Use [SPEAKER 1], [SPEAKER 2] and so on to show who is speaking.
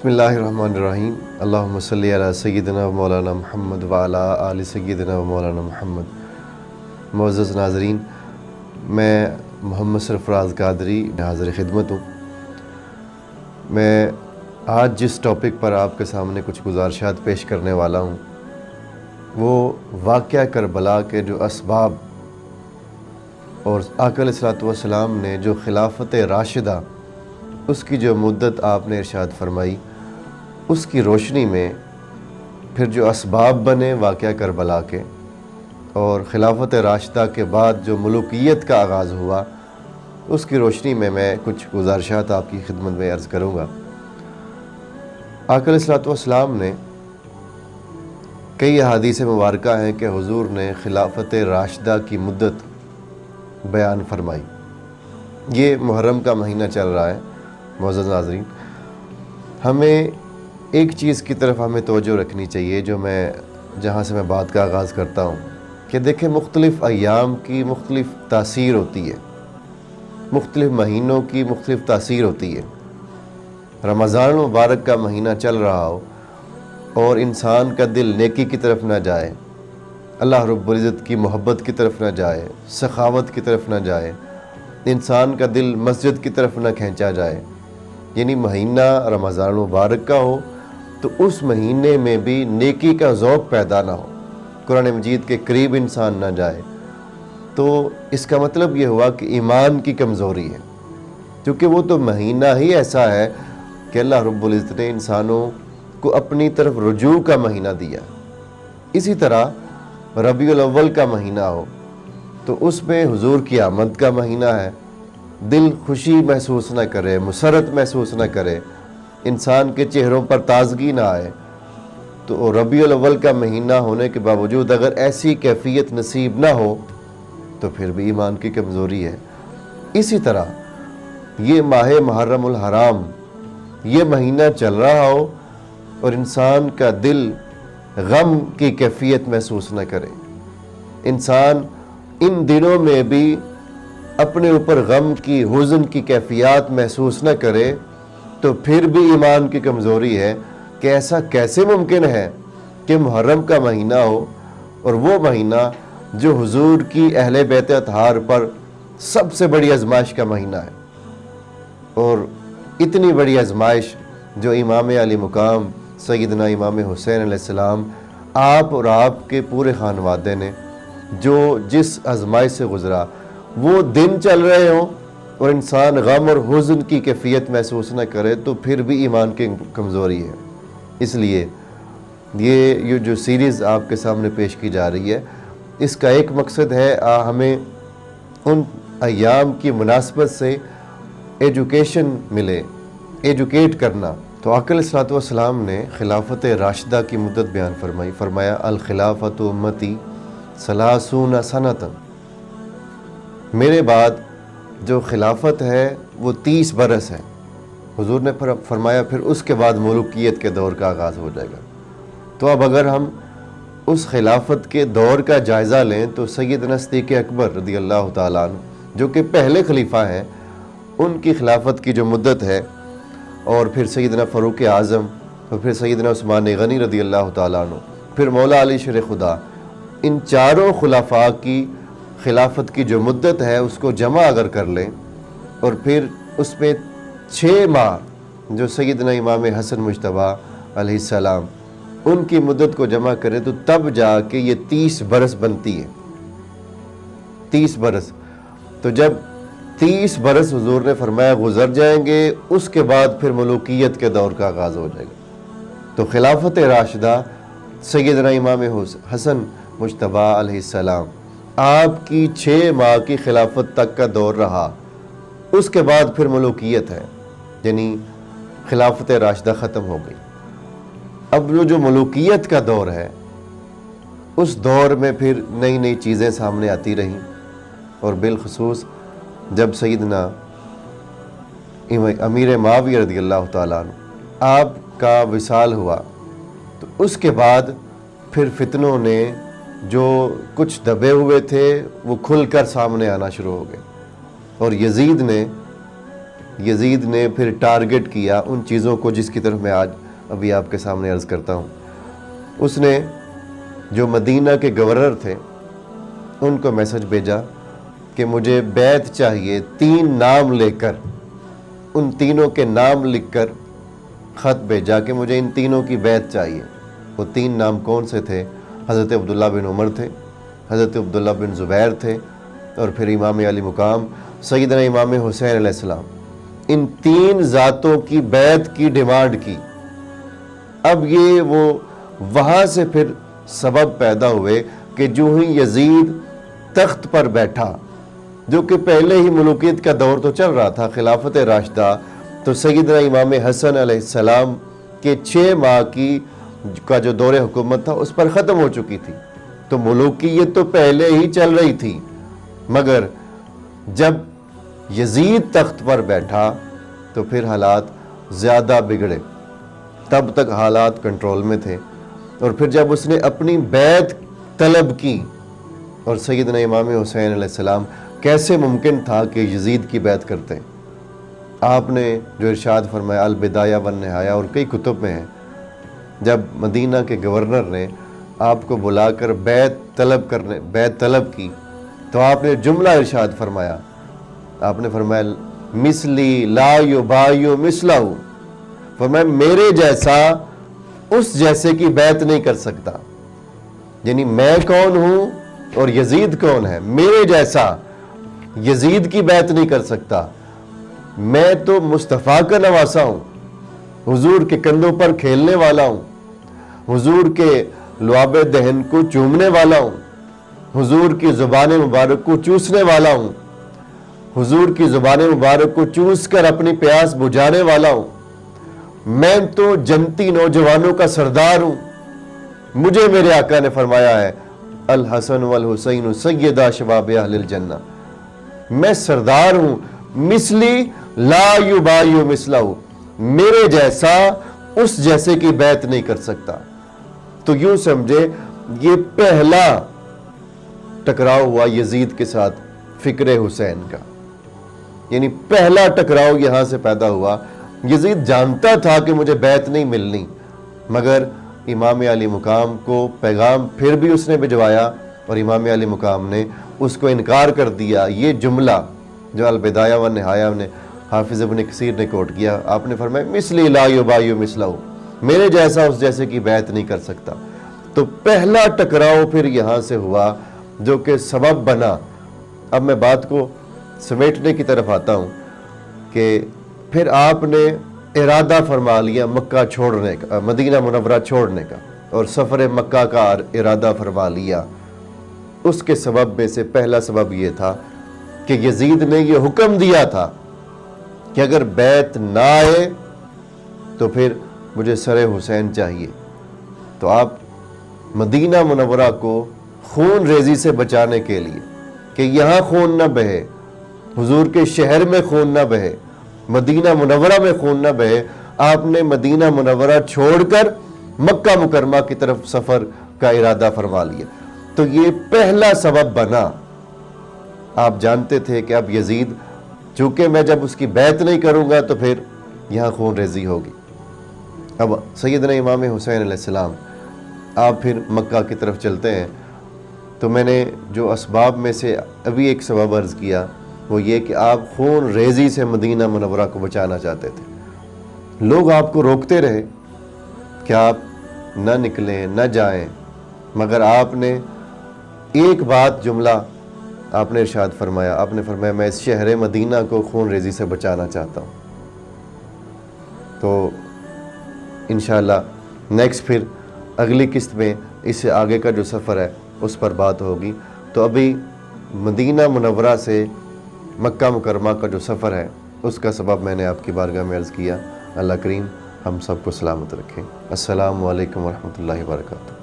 [SPEAKER 1] بسم اللہ الرحمن الرحیم اللہم صلی علی سیدنا و مولانا محمد وعلی آل سیدنا و مولانا محمد۔ معزز ناظرین، میں محمد سرفراز قادری حاضر خدمت ہوں۔ میں آج جس ٹاپک پر آپ کے سامنے کچھ گزارشات پیش کرنے والا ہوں وہ واقعہ کربلا کے جو اسباب اور آقا علیہ الصلوۃ والسلام نے جو خلافت راشدہ اس کی جو مدت آپ نے ارشاد فرمائی، اس کی روشنی میں پھر جو اسباب بنے واقعہ کربلا کے اور خلافت راشدہ کے بعد جو ملوکیت کا آغاز ہوا، اس کی روشنی میں کچھ گزارشات آپ کی خدمت میں عرض کروں گا۔ آقا علیہ الصلوۃ والسلام نے کئی احادیث مبارکہ ہیں کہ حضور نے خلافت راشدہ کی مدت بیان فرمائی۔ یہ محرم کا مہینہ چل رہا ہے۔ معزز ناظرین، ہمیں ایک چیز کی طرف ہمیں توجہ رکھنی چاہیے جہاں سے میں بات کا آغاز کرتا ہوں کہ دیکھیں، مختلف ایام کی مختلف تاثیر ہوتی ہے، مختلف مہینوں کی مختلف تاثیر ہوتی ہے۔ رمضان المبارک کا مہینہ چل رہا ہو اور انسان کا دل نیکی کی طرف نہ جائے، اللہ رب العزت کی محبت کی طرف نہ جائے، سخاوت کی طرف نہ جائے، انسان کا دل مسجد کی طرف نہ کھینچا جائے، یعنی مہینہ رمضان المبارک کا ہو تو اس مہینے میں بھی نیکی کا ذوق پیدا نہ ہو، قرآن مجید کے قریب انسان نہ جائے، تو اس کا مطلب یہ ہوا کہ ایمان کی کمزوری ہے، کیونکہ وہ تو مہینہ ہی ایسا ہے کہ اللہ رب العزت نے انسانوں کو اپنی طرف رجوع کا مہینہ دیا۔ اسی طرح ربیع الاول کا مہینہ ہو تو اس میں حضور کی آمد کا مہینہ ہے، دل خوشی محسوس نہ کرے، مسرت محسوس نہ کرے، انسان کے چہروں پر تازگی نہ آئے، تو ربیع الاول کا مہینہ ہونے کے باوجود اگر ایسی کیفیت نصیب نہ ہو تو پھر بھی ایمان کی کمزوری ہے۔ اسی طرح یہ ماہ محرم الحرام، یہ مہینہ چل رہا ہو اور انسان کا دل غم کی کیفیت محسوس نہ کرے، انسان ان دنوں میں بھی اپنے اوپر غم کی، حزن کی کیفیات محسوس نہ کرے، تو پھر بھی ایمان کی کمزوری ہے کہ ایسا کیسے ممکن ہے کہ محرم کا مہینہ ہو اور وہ مہینہ جو حضور کی اہل بیت اطہار پر سب سے بڑی آزمائش کا مہینہ ہے، اور اتنی بڑی آزمائش جو امام علی مقام سیدنا امام حسین علیہ السلام، آپ اور آپ کے پورے خانوادے نے جو جس آزمائش سے گزرا، وہ دن چل رہے ہوں اور انسان غم اور حزن کی کیفیت محسوس نہ کرے تو پھر بھی ایمان کی کمزوری ہے۔ اس لیے یہ جو سیریز آپ کے سامنے پیش کی جا رہی ہے، اس کا ایک مقصد ہے ہمیں ان ایام کی مناسبت سے ایجوکیشن ملے، ایجوکیٹ کرنا۔ تو آقا علیہ الصلوۃ والسلام نے خلافت راشدہ کی مدت بیان فرمائی، فرمایا الخلافت امتی 30 سنۃ، میرے بعد جو خلافت ہے وہ 30 برس ہے۔ حضور نے فرمایا پھر اس کے بعد ملوکیت کے دور کا آغاز ہو جائے گا۔ تو اب اگر ہم اس خلافت کے دور کا جائزہ لیں تو سیدنا صدیق اکبر رضی اللہ تعالیٰ عنہ، جو کہ پہلے خلیفہ ہیں، ان کی خلافت کی جو مدت ہے، اور پھر سیدنا فاروق اعظم، اور پھر سیدنا عثمان غنی رضی اللہ تعالیٰ عنہ، پھر مولا علی شیر خدا، ان چاروں خلفاء کی خلافت کی جو مدت ہے اس کو جمع اگر کر لیں اور پھر اس میں 6 ماہ جو سیدنا امام حسن مجتبیٰ علیہ السلام ان کی مدت کو جمع کریں تو تب جا کے یہ 30 برس بنتی ہے۔ 30 برس، تو جب 30 برس حضور نے فرمایا گزر جائیں گے، اس کے بعد پھر ملوکیت کے دور کا آغاز ہو جائے گا۔ تو خلافت راشدہ سیدنا امام حسن مجتبیٰ علیہ السلام، آپ کی 6 ماہ کی خلافت تک کا دور رہا، اس کے بعد پھر ملوکیت ہے، یعنی خلافت راشدہ ختم ہو گئی۔ اب جو ملوکیت کا دور ہے، اس دور میں پھر نئی نئی چیزیں سامنے آتی رہیں، اور بالخصوص جب سیدنا امیر معاویہ رضی اللہ تعالیٰ عنہ آپ کا وصال ہوا تو اس کے بعد پھر فتنوں نے جو کچھ دبے ہوئے تھے وہ کھل کر سامنے آنا شروع ہو گئے، اور یزید نے یزید نے پھر ٹارگٹ کیا ان چیزوں کو جس کی طرف میں آج ابھی آپ کے سامنے عرض کرتا ہوں. اس نے جو مدینہ کے گورنر تھے ان کو میسج بھیجا کہ مجھے بیعت چاہیے. 3 نام لے کر، ان تینوں کے نام لکھ کر خط بھیجا کہ مجھے ان تینوں کی بیعت چاہیے. وہ 3 نام کون سے تھے؟ حضرت عبداللہ بن عمر تھے، حضرت عبداللہ بن زبیر تھے، اور پھر امام علی مقام سیدنا امام حسین علیہ السلام. ان 3 ذاتوں کی بیعت کی ڈیمانڈ کی. اب یہ وہ وہاں سے پھر سبب پیدا ہوئے کہ جو ہی یزید تخت پر بیٹھا، جو کہ پہلے ہی ملوکیت کا دور تو چل رہا تھا، خلافت راشدہ، تو سیدنا امام حسن علیہ السلام کے 6 ماہ کا جو دور حکومت تھا اس پر ختم ہو چکی تھی. تو ملوکیت تو پہلے ہی چل رہی تھی، مگر جب یزید تخت پر بیٹھا تو پھر حالات زیادہ بگڑے. تب تک حالات کنٹرول میں تھے، اور پھر جب اس نے اپنی بیعت طلب کی، اور سیدنا امام حسین علیہ السلام کیسے ممکن تھا کہ یزید کی بیعت کرتے ہیں؟ آپ نے جو ارشاد فرمایا البدایہ والنہایہ اور کئی کتب میں ہے، جب مدینہ کے گورنر نے آپ کو بلا کر بیعت طلب کی تو آپ نے جملہ ارشاد فرمایا. آپ نے فرمایا مثلی لا یبایع مثلہ، فرمایا میرے جیسا اس جیسے کی بیعت نہیں کر سکتا. یعنی میں کون ہوں اور یزید کون ہے؟ میرے جیسا یزید کی بیعت نہیں کر سکتا. میں تو مصطفیٰ کا نواسا ہوں، حضور کے کندھوں پر کھیلنے والا ہوں، حضور کے لعاب دہن کو چومنے والا ہوں، حضور کی زبان مبارک کو چوسنے والا ہوں، حضور کی زبان مبارک کو چوس کر اپنی پیاس بجھانے والا ہوں. میں تو جنتی نوجوانوں کا سردار ہوں. مجھے میرے آقا نے فرمایا ہے الحسن والحسین سیدا شباب اہل الجنہ، میں سردار ہوں. مثلی لا یبایع مثلہ، میرے جیسا اس جیسے کی بیعت نہیں کر سکتا. تو یوں سمجھے یہ پہلا ٹکراؤ ہوا یزید کے ساتھ فکر حسین کا، یعنی پہلا ٹکراؤ یہاں سے پیدا ہوا. یزید جانتا تھا کہ مجھے بیعت نہیں ملنی، مگر امام علی مقام کو پیغام پھر بھی اس نے بھجوایا، اور امام علی مقام نے اس کو انکار کر دیا. یہ جملہ جو البدایہ والنہایہ نے حافظ ابن کثیر نے کوٹ کیا، آپ نے فرمایا مثلی لا یبایع مثلہ، میرے جیسا اس جیسے کی بیعت نہیں کر سکتا. تو پہلا ٹکراؤ پھر یہاں سے ہوا جو کہ سبب بنا. اب میں بات کو سمیٹنے کی طرف آتا ہوں کہ پھر آپ نے ارادہ فرما لیا مکہ چھوڑنے کا، مدینہ منورہ چھوڑنے کا، اور سفر مکہ کا ارادہ فرما لیا. اس کے سبب میں سے پہلا سبب یہ تھا کہ یزید نے یہ حکم دیا تھا کہ اگر بیعت نہ آئے تو پھر مجھے سر حسین چاہیے. تو آپ مدینہ منورہ کو خون ریزی سے بچانے کے لیے کہ یہاں خون نہ بہے، حضور کے شہر میں خون نہ بہے، مدینہ منورہ میں خون نہ بہے، آپ نے مدینہ منورہ چھوڑ کر مکہ مکرمہ کی طرف سفر کا ارادہ فرما لیا. تو یہ پہلا سبب بنا. آپ جانتے تھے کہ اب یزید، چونکہ میں جب اس کی بیعت نہیں کروں گا تو پھر یہاں خون ریزی ہوگی. اب سیدنا امام حسین علیہ السلام آپ پھر مکہ کی طرف چلتے ہیں. تو میں نے جو اسباب میں سے ابھی ایک سبب عرض کیا وہ یہ کہ آپ خون ریزی سے مدینہ منورہ کو بچانا چاہتے تھے. لوگ آپ کو روکتے رہے کہ آپ نہ نکلیں، نہ جائیں، مگر آپ نے ایک بات، جملہ آپ نے ارشاد فرمایا. آپ نے فرمایا میں اس شہر مدینہ کو خون ریزی سے بچانا چاہتا ہوں. تو انشاءاللہ نیکسٹ پھر اگلی قسط میں اس سے آگے کا جو سفر ہے اس پر بات ہوگی. تو ابھی مدینہ منورہ سے مکہ مکرمہ کا جو سفر ہے اس کا سبب میں نے آپ کی بارگاہ میں عرض کیا. اللہ کریم ہم سب کو سلامت رکھیں. السلام علیکم ورحمۃ اللہ وبرکاتہ.